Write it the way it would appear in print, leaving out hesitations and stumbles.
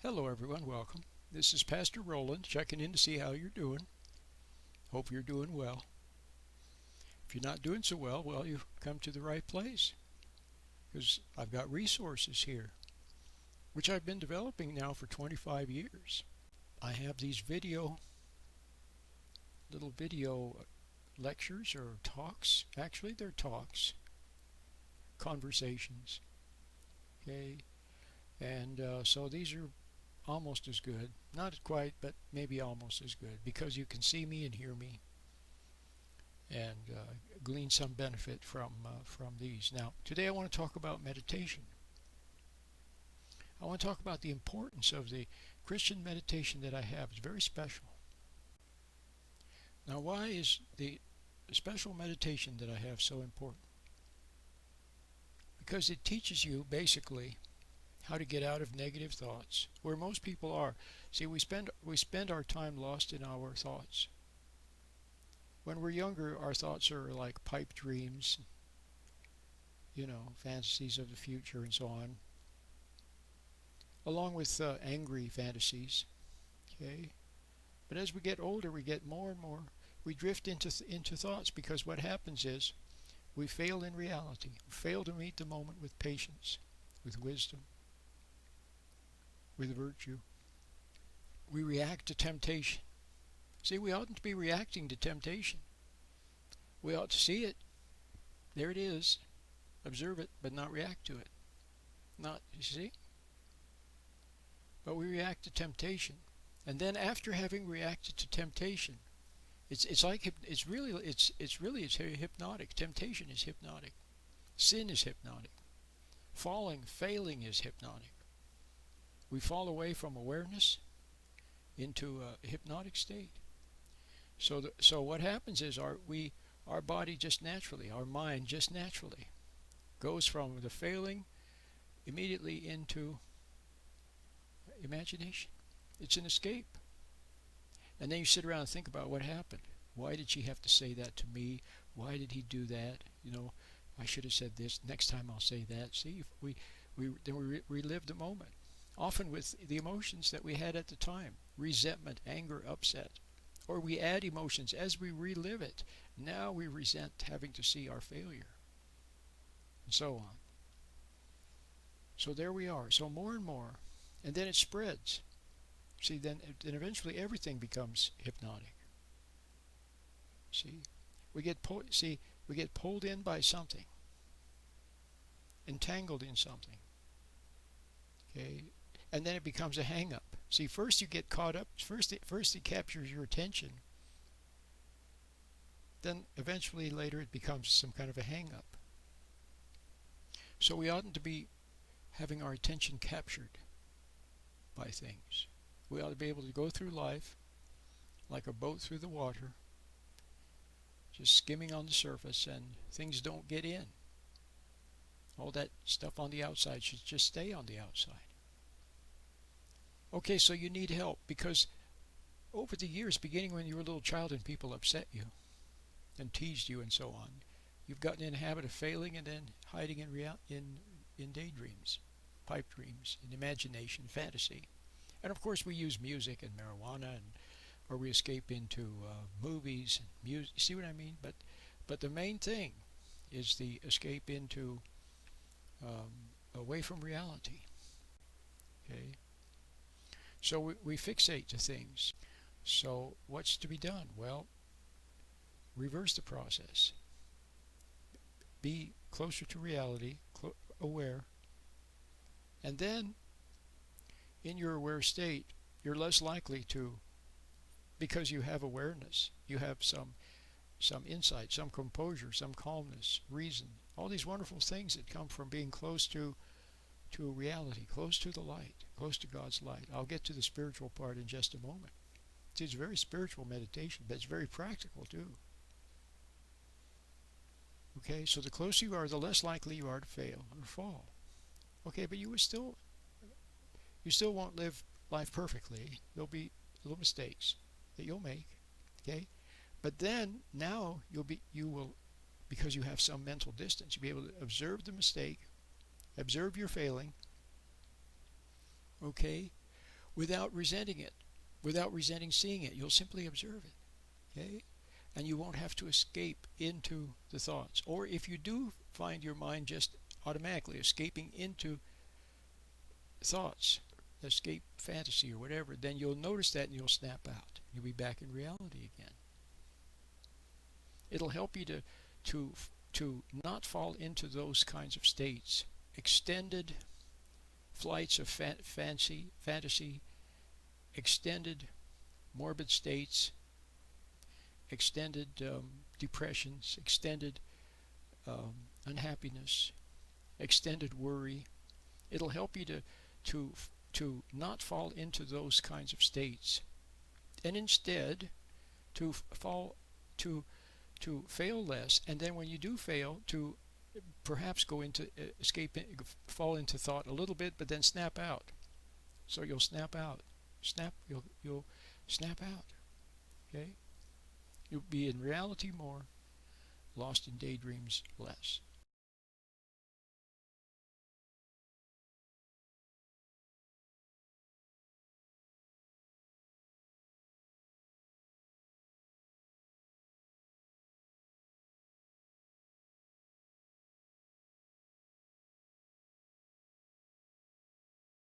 Hello everyone, welcome. This is Pastor Roland checking in to see how you're doing. Hope you're doing well. If you're not doing so well, you've come to the right place, because I've got resources here, which I've been developing now for 25 years. I have these little video lectures or talks. Actually, they're talks, conversations. Okay, and so these are almost as good. Not quite, but maybe almost as good, because you can see me and hear me and glean some benefit from these. Now, today I want to talk about meditation. I want to talk about the importance of the Christian meditation that I have. It's very special. Now, why is the special meditation that I have so important? Because it teaches you basically how to get out of negative thoughts, where most people are. See, we spend our time lost in our thoughts. When we're younger, our thoughts are like pipe dreams, fantasies of the future and so on, along with angry fantasies. Okay, but as we get older, we get more and more. We drift into thoughts, because what happens is we fail in reality. We fail to meet the moment with patience, with wisdom, with virtue. We react to temptation. See, we oughtn't to be reacting to temptation. We ought to see it. There it is. Observe it, but not react to it. You see? But we react to temptation. And then after having reacted to temptation, it's hypnotic. Temptation is hypnotic. Sin is hypnotic. Failing is hypnotic. We fall away from awareness into a hypnotic state. So what happens is our body just naturally, our mind just naturally goes from the failing immediately into imagination. It's an escape. And then you sit around and think about what happened. Why did she have to say that to me? Why did he do that? I should have said this. Next time I'll say that. See, we relive the moment. Often with the emotions that we had at the time. Resentment, anger, upset. Or we add emotions as we relive it. Now we resent having to see our failure. And so on. So there we are. So more and more. And then it spreads. See, then eventually everything becomes hypnotic. See? We get pulled in by something. Entangled in something. Okay? And then it becomes a hang-up. See, first you get caught up. First it captures your attention. Then eventually later it becomes some kind of a hang-up. So we oughtn't to be having our attention captured by things. We ought to be able to go through life like a boat through the water, just skimming on the surface, and things don't get in. All that stuff on the outside should just stay on the outside. Okay, so you need help, because over the years, beginning when you were a little child and people upset you and teased you and so on, you've gotten in the habit of failing and then hiding in daydreams, pipe dreams, in imagination, fantasy. And of course we use music and marijuana, or we escape into movies and music. See what I mean? But the main thing is the escape into away from reality. Okay. So we fixate to things. So what's to be done? Well, reverse the process. Be closer to reality, aware. And then, in your aware state, you're less likely to, because you have awareness, you have some insight, some composure, some calmness, reason, all these wonderful things that come from being close to reality, close to the light, close to God's light. I'll get to the spiritual part in just a moment. It's a very spiritual meditation, but it's very practical too. Okay, so the closer you are, the less likely you are to fail or fall. Okay, but you still won't live life perfectly. There'll be little mistakes that you'll make. Okay, but then now you will, because you have some mental distance, you'll be able to observe the mistake, observe your failing. Okay, without resenting it, without resenting seeing it. You'll simply observe it, okay? And you won't have to escape into the thoughts. Or if you do find your mind just automatically escaping into thoughts, escape fantasy or whatever, then you'll notice that and you'll snap out. You'll be back in reality again. It'll help you to not fall into those kinds of states. Extended flights of fantasy, extended morbid states, extended depressions, extended unhappiness, extended worry. It'll help you to not fall into those kinds of states, and instead to fall to fail less. And then when you do fail, to perhaps go into fall into thought a little bit, but then snap out. So you'll snap out, you'll snap out. Okay, you'll be in reality more, lost in daydreams less.